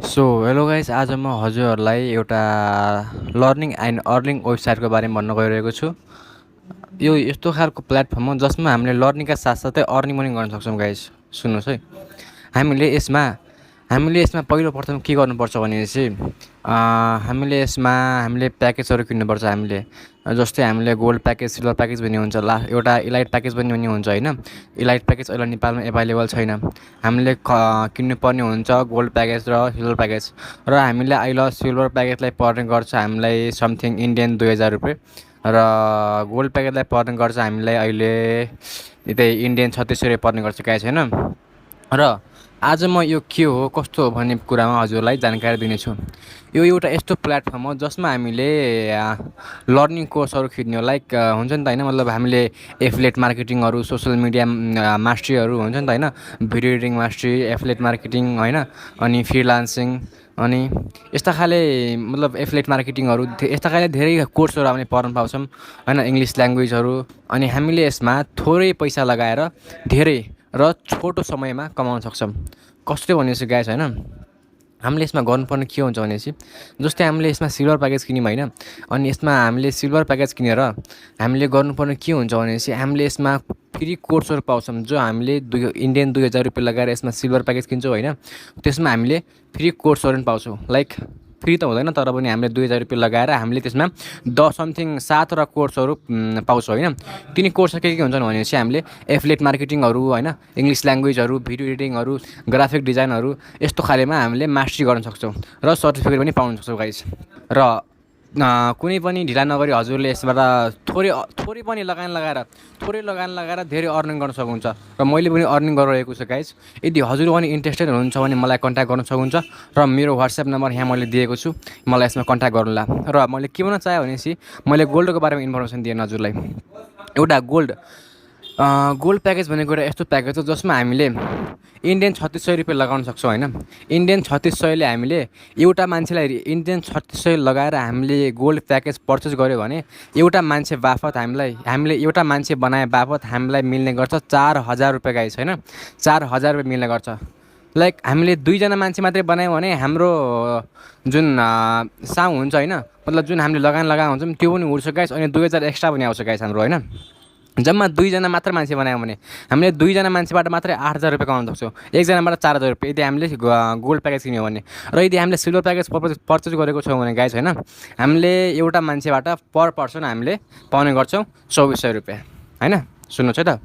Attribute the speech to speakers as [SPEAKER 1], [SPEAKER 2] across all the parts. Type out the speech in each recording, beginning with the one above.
[SPEAKER 1] So hello guys, आज म हजुरहरूलाई एउटा लर्निङ एन्ड अर्निङ वेबसाइटको बारेमा भन्न गइरहेको छु। यो यस्तो खालको प्लेटफर्म हो जसमा हामीले लर्निङका साथसाथै अर्निङ पनि गर्न सक्छौँ गाइस। सुन्नुहोस् है, हामीले यसमा हामीले यसमा पहिलो प्रथम के गर्नुपर्छ भनेपछि हामीले प्याकेजहरू किन्नुपर्छ। हामीले जस्तै हामीले गोल्ड प्याकेज, सिल्भर प्याकेज भन्ने हुन्छ, एउटा इलाइट प्याकेज पनि भन्ने हुन्छ होइन। इलाइट प्याकेज अहिले नेपालमा एभाइलेबल छैन। हामीले किन्नुपर्ने हुन्छ गोल्ड प्याकेज र सिल्भर प्याकेज। र हामीले अहिले सिल्भर प्याकेजलाई पर्ने गर्छ हामीलाई समथिङ इन्डियन 2000 रुपियाँ, र गोल्ड प्याकेजलाई पर्ने गर्छ हामीलाई अहिले त्यही इन्डियन 3600 रुपियाँ पर्ने गर्छ गाइस होइन। र आज म यो के हो कस्तो हो भन्ने कुरामा हजुरलाई जानकारी दिनेछु। यो एउटा यस्तो प्लेटफर्म हो जसमा हामीले लर्निङ कोर्सहरू खिच्ने हो। लाइक हुन्छ नि त होइन, मतलब हामीले एफिलिएट मार्केटिङहरू, सोसियल मिडिया मास्टरीहरू हुन्छ नि त होइन, video editing mastery, affiliate marketing होइन, अनि फ्रिलान्सिङ, अनि यस्ता खाले मतलब एफिलिएट मार्केटिङहरू, यस्ता खाले धेरै कोर्सहरू हामीले पढ्न पाउँछौँ होइन, इङ्ग्लिस ल्याङ्ग्वेजहरू। अनि हामीले यसमा थोरै पैसा लगाएर धेरै र छोटो समयमा कमाउन सक्छौँ। कसरी भनेपछि गाइस होइन, हामीले यसमा गर्नुपर्ने के हुन्छ भनेपछि जस्तै हामीले यसमा सिल्भर प्याकेज किन्यौँ होइन, अनि यसमा हामीले सिल्भर प्याकेज किनेर हामीले गर्नुपर्ने के हुन्छ भनेपछि हामीले यसमा फ्री कोर्सहरू पाउँछौँ। जो हामीले इन्डियन 2000 रुपियाँ लगाएर यसमा सिल्भर प्याकेज किन्छौँ होइन, त्यसमा हामीले फ्री कोर्सहरू पनि पाउँछौँ। लाइक फ्री त हुँदैन तर पनि हामीले 2000 रुपियाँ लगाएर हामीले त्यसमा 7वटा कोर्सहरू पाउँछौँ होइन। तिनी कोर्स के हुन्छन् भनेपछि हामीले एफिलिएट मार्केटिङहरू होइन, इङ्ग्लिस ल्याङ्ग्वेजहरू, भिडियो एडिटिङहरू, ग्राफिक डिजाइनहरू, यस्तो खालेमा हामीले मास्टरी गर्न सक्छौँ र सर्टिफिकेट पनि पाउन सक्छौँ गाइस। र कुनै पनि ढिला नगरी हजुरले यसबाट थोरै पनि लगानी लगाएर धेरै अर्निङ गर्न सक्नुहुन्छ। र मैले पनि अर्निङ गरिरहेको छु गाइस। यदि हजुर पनि इन्ट्रेस्टेड हुनुहुन्छ भने मलाई कन्ट्याक्ट गर्न सक्नुहुन्छ। र मेरो व्हाट्सएप नम्बर यहाँ मैले दिएको छु, मलाई यसमा कन्ट्याक्ट गर्नुला। र मैले के भन्न चाहेँ भनेपछि मैले गोल्डको बारेमा इन्फर्मेसन दिएँ हजुरलाई। एउटा गोल्ड प्याकेज भनेको एउटा यस्तो प्याकेज हो जसमा हामीले इन्डियन 3600 रुपियाँ लगाउन सक्छौँ होइन। इन्डियन 3600ले हामीले एउटा मान्छेलाई इन्डियन 3600 लगाएर हामीले गोल्ड प्याकेज पर्चेस गऱ्यो भने एउटा मान्छे बापत हामीले एउटा मान्छे बनाए बापत हामीलाई मिल्ने गर्छ 4000 रुपियाँ गाइस होइन। 4000 रुपियाँ मिल्ने गर्छ। लाइक हामीले 2जना मान्छे मात्रै बनायौँ भने हाम्रो जुन साउ हुन्छ होइन, मतलब जुन हामीले लगाएको हुन्छौँ त्यो पनि उड्छ गाइस। अनि 2000 एक्स्ट्रा पनि आउँछ गाइस हाम्रो होइन। जम्मा 2जना मात्र मान्छे बनायौँ भने हामीले 2जना मान्छेबाट मात्रै 8000 रुपियाँ कमाउन सक्छौँ। एकजनाबाट 4000 रुपियाँ यदि हामीले गोल्ड प्याकेज किन्यौँ भने। र यदि हामीले सिल्भर प्याकेज पर्चेस गरेको छौँ भने गाइस होइन, हामीले एउटा मान्छेबाट पर पर्सन हामीले पाउने गर्छौँ 2400 रुपियाँ होइन। सुन्नुहोस् है त,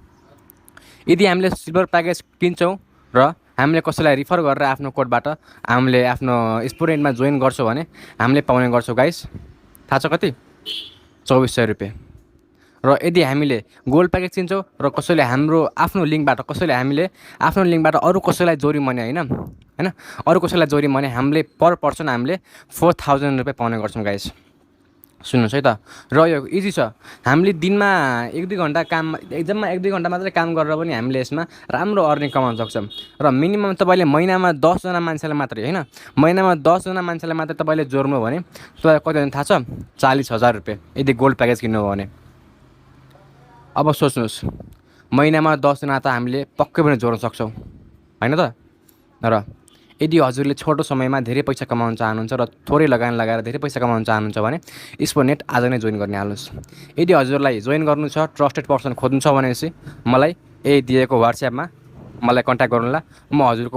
[SPEAKER 1] यदि हामीले सिल्भर प्याकेज किन्छौँ र हामीले कसैलाई रिफर गरेर आफ्नो कोडबाट हामीले आफ्नो स्टुडेन्टमा जोइन गर्छौँ भने हामीले पाउने गर्छौँ गाइस। थाहा छ कति? 2400 रुपियाँ। र यदि हामीले गोल्ड प्याकेज किन्छौँ र कसैले आफ्नो लिङ्कबाट अरू कसैलाई जोड्यौँ भने होइन अरू कसैलाई जोड्यौँ भने हामीले पर पर्सन हामीले 4000 रुपियाँ पाउने गर्छौँ गाइस। सुन्नुहोस् है त। र यो इजी छ। हामीले दिनमा 1-2 घन्टा जम्मा 1-2 घन्टा मात्रै काम गरेर पनि हामीले यसमा राम्रो अर्निङ कमाउन सक्छौँ। र मिनिमम तपाईँले महिनामा 10जना मान्छेलाई मात्रै होइन, महिनामा 10जना मान्छेलाई मात्रै तपाईँले जोड्नु भने तपाईँलाई कति हुन्छ थाहा छ? 40,000 रुपियाँ यदि गोल्ड प्याकेज किन्नु हो भने। अब सोच्नुहोस्, महिनामा 10जना त हामीले पक्कै पनि जोड्न सक्छौँ होइन त। र यदि हजुरले छोटो समयमा धेरै पैसा कमाउन चाहनुहुन्छ र थोरै लगानी लगाएर धेरै पैसा कमाउन चाहनुहुन्छ भने स्पोडेनेट आज नै जोइन गर्ने हाल्नुहोस्। यदि हजुरलाई जोइन गर्नु छ, ट्रस्टेड पर्सन खोज्नु छ भनेपछि मलाई यही दिएको व्हाट्सएपमा मलाई कन्ट्याक्ट गर्नुला। म हजुरको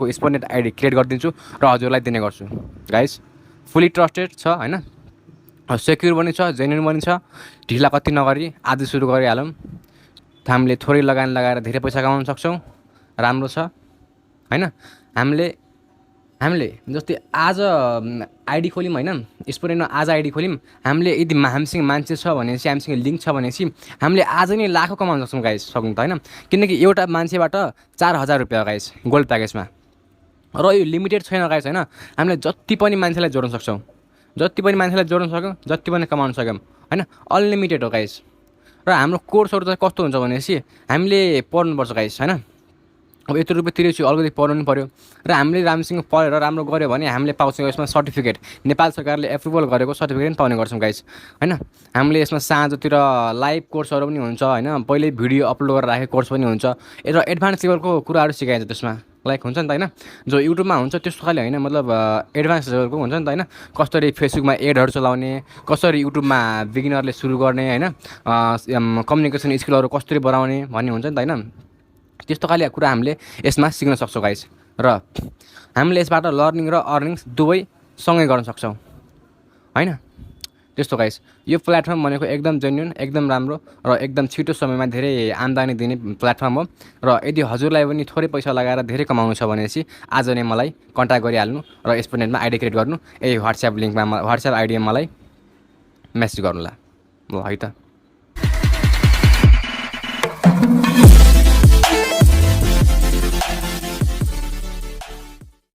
[SPEAKER 1] स्पोडेनेट आइडी क्रिएट गरिदिन्छु र हजुरलाई दिने गर्छु गाइस। फुल्ली ट्रस्टेड छ होइन, सेक्युर पनि छ, जेन्युन पनि छ। ढिला कति नगरी आज सुरु गरिहालौँ। हामीले थोरै लगानी लगाएर धेरै पैसा कमाउन सक्छौँ, राम्रो छ होइन। हामीले जस्तै आज आइडी खोल्यौँ होइन, स्टुडेन्टमा आज आइडी खोल्यौँ, हामीले यदि हामीसँग मान्छे छ भनेपछि, हामीसँग लिङ्क छ भनेपछि हामीले आज नै लाखौँ कमाउन सक्छौँ गाइस। सक्नु त होइन, किनकि एउटा मान्छेबाट 4000 रुपियाँ गाइस गोल्ड प्याकेजमा। र यो लिमिटेड छैन गाइस होइन, हामीले जति पनि मान्छेलाई जोड्न सक्छौँ, जति पनि सक्यौँ, जति पनि कमाउन सक्यौँ होइन, अनलिमिटेड हो गाइस। र हाम्रो कोर्सहरू चाहिँ कस्तो हुन्छ भनेपछि हामीले पढ्नुपर्छ गाइस होइन। अब यत्रो रुपियाँ तिरेपछि अलिकति पढ्नु पऱ्यो। र हामीले राम्रोसँग पढेर राम्रो गऱ्यो भने हामीले पाउँछौँ यसमा सर्टिफिकेट, नेपाल सरकारले एप्रुभल गरेको सर्टिफिकेट पनि पाउने गर्छौँ गाइस होइन। हामीले यसमा साँझतिर लाइभ कोर्सहरू पनि हुन्छ होइन, पहिले भिडियो अपलोड गरेर राखेको कोर्स पनि हुन्छ र एडभान्स लेभलको कुराहरू सिकाइन्छ त्यसमा लाइक हुन्छ नि त होइन, जो युट्युबमा हुन्छ त्यस्तो खालि होइन, मतलब एडभान्स लेभलको हुन्छ नि त होइन, कसरी फेसबुकमा एडहरू चलाउने, कसरी युट्युबमा बिगिनरले सुरु गर्ने होइन, कम्युनिकेसन स्किलहरू कसरी बढाउने भन्ने हुन्छ नि त होइन, त्यस्तो खाले कुरा हामीले यसमा सिक्न सक्छौँ गाइस। र हामीले यसबाट लर्निङ र अर्निङ्स दुवै सँगै गर्न सक्छौँ होइन। त्यस्तो गाइस, यो प्लेटफर्म भनेको एकदम जेन्युन, एकदम राम्रो र एकदम छिटो समयमा धेरै आम्दानी दिने प्लेटफर्म हो। र यदि हजुरलाई पनि थोरै पैसा लगाएर धेरै कमाउनु छ भनेपछि आज नै मलाई कन्ट्याक्ट गरिहाल्नु र स्पोडेनेटमा आइडी क्रिएट गर्नु। यही वाट्सएप लिङ्कमा वाट्सएप आइडीमा मलाई मेसेज गर्नु ल है त।